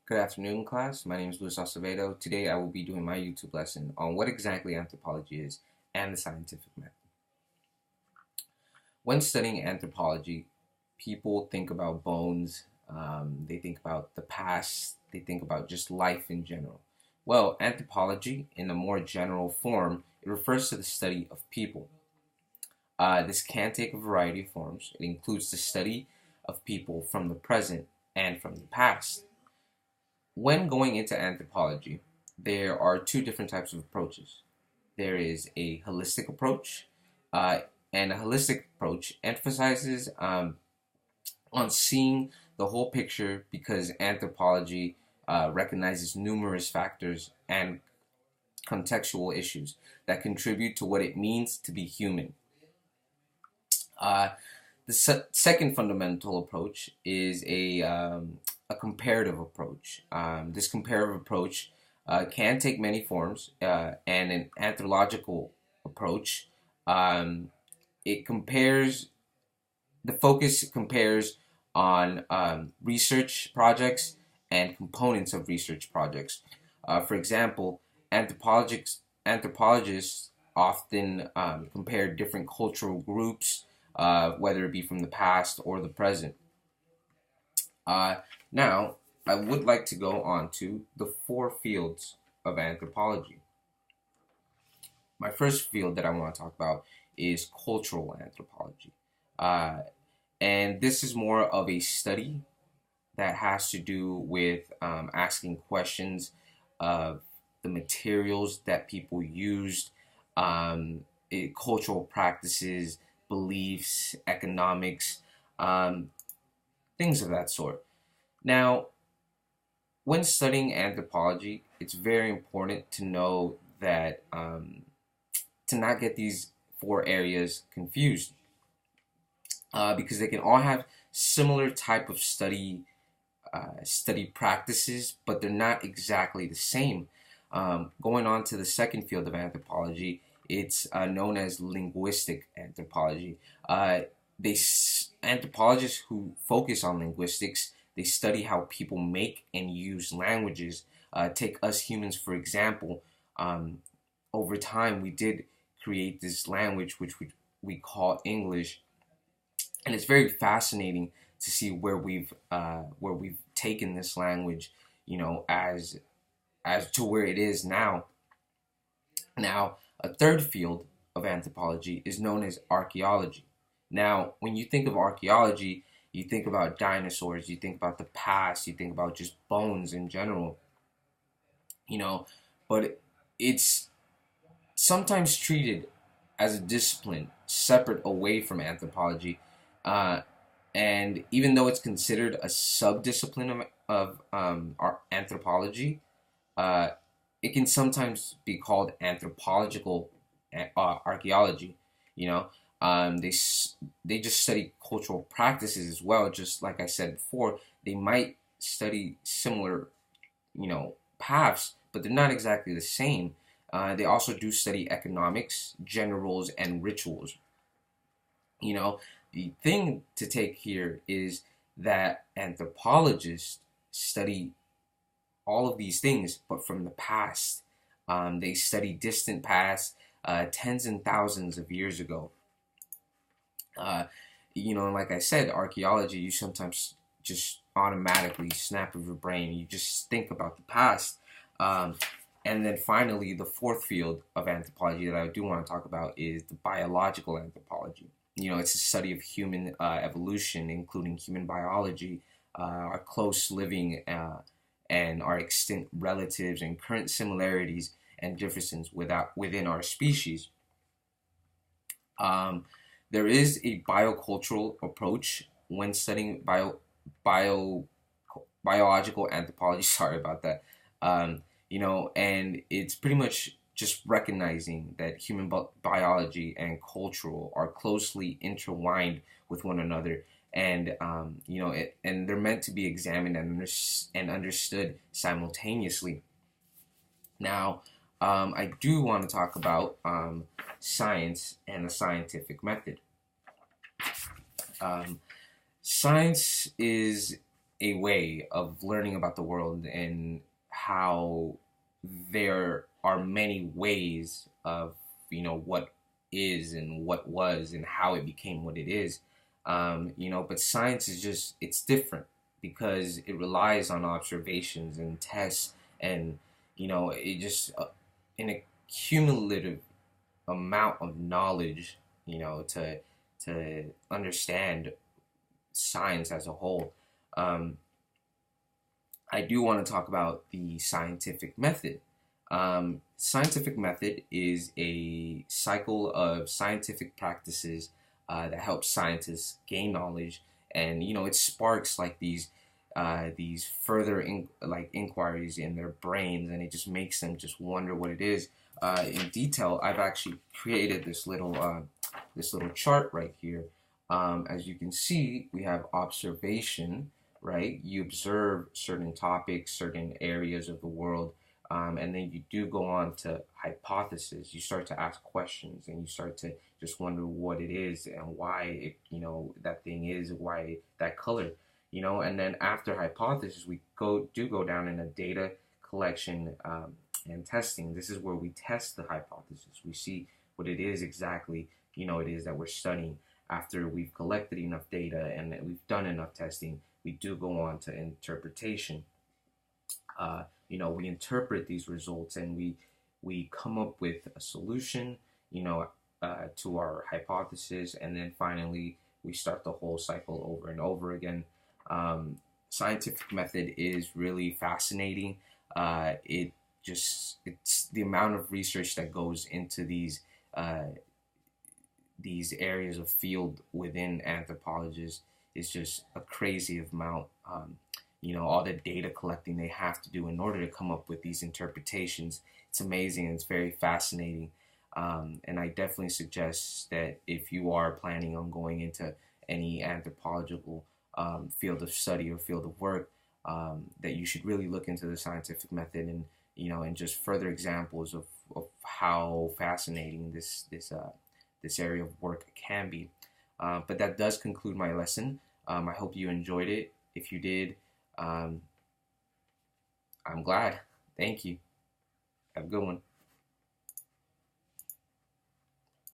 Good afternoon, class. My name is Luis Acevedo. Today I will be doing my YouTube lesson on what exactly anthropology is and the scientific method. When studying anthropology, people think about bones, they think about the past, they think about just life in general. Well, anthropology, in a more general form, it refers to the study of people. This can take a variety of forms. It includes the study of people from the present and from the past. When going into anthropology, there are two different types of approaches. There is a holistic approach, uh, and a holistic approach emphasizes on seeing the whole picture because anthropology recognizes numerous factors and contextual issues that contribute to what it means to be human. Uh, the second fundamental approach is a comparative approach. This comparative approach can take many forms, and an anthropological approach, um, it compares, the focus compares on research projects and components of research projects. For example, anthropologists often compare different cultural groups, whether it be from the past or the present. Uh, Now, I would like to go on to the four fields of anthropology. My first field that I want to talk about is cultural anthropology. Uh, and this is more of a study that has to do with asking questions of the materials that people used, cultural practices, beliefs, economics, um, things of that sort. Now, when studying anthropology, it's very important to know that to not get these four areas confused, because they can all have similar type of study practices, but they're not exactly the same. Going on to the second field of anthropology, it's known as linguistic anthropology. Anthropologists who focus on linguistics, they study how people make and use languages. Take us humans for example. Over time, we did create this language which we call English, and it's very fascinating to see where we've taken this language, as to where it is now. Now, a third field of anthropology is known as archaeology. Now, when you think of archaeology, you think about dinosaurs, you think about the past, you think about just bones in general, you know, but it's sometimes treated as a discipline separate away from anthropology. Uh, and even though it's considered a subdiscipline of anthropology, uh, it can sometimes be called anthropological archaeology. You know, they they just study cultural practices as well. Just like I said before, they might study similar, paths, but they're not exactly the same. They also do study economics, generals, and rituals. You know, the thing to take here is that anthropologists study all of these things, but from the past. They study distant past, tens and thousands of years ago. Uh, and like I said, archaeology, you sometimes just automatically snap of your brain. You just think about the past. Um, and then finally, the fourth field of anthropology that I do want to talk about is the biological anthropology. It's a study of human evolution, including human biology, our close living and our extinct relatives, and current similarities and differences within our species. Um, there is a biocultural approach when studying bio biological anthropology. Sorry about that. And it's pretty much just recognizing that human biology and cultural are closely intertwined with one another, and and they're meant to be examined and understood simultaneously. Now, I do want to talk about science and the scientific method. Um, Science is a way of learning about the world and how there are many ways of what is and what was and how it became what it is. But science is just it's different because it relies on observations and tests and it just an accumulative amount of knowledge to understand science as a whole. um, I do want to talk about the scientific method. Scientific method is a cycle of scientific practices that helps scientists gain knowledge, and it sparks like these further inquiries in their brains, and it just makes them just wonder what it is. In detail, I've actually created this little chart right here. As you can see, we have observation, right? You observe certain topics, certain areas of the world, and then you do go on to hypothesis. You start to ask questions, and you start to just wonder what it is and why that thing is, why that color, And then after hypothesis, we go down in a data collection and testing. This is where we test the hypothesis. We see what it is exactly, it is that we're studying. After we've collected enough data and we've done enough testing, we do go on to interpretation. We interpret these results and we come up with a solution, to our hypothesis, and then finally we start the whole cycle over and over again. Scientific method is really fascinating. It's the amount of research that goes into these areas of field within anthropologists is just a crazy amount. All the data collecting they have to do in order to come up with these interpretations. It's amazing and it's very fascinating. And I definitely suggest that if you are planning on going into any anthropological field of study or field of work, that you should really look into the scientific method and just further examples of how fascinating this area of work can be. But that does conclude my lesson. I hope you enjoyed it. If you did, I'm glad. Thank you. Have a good one.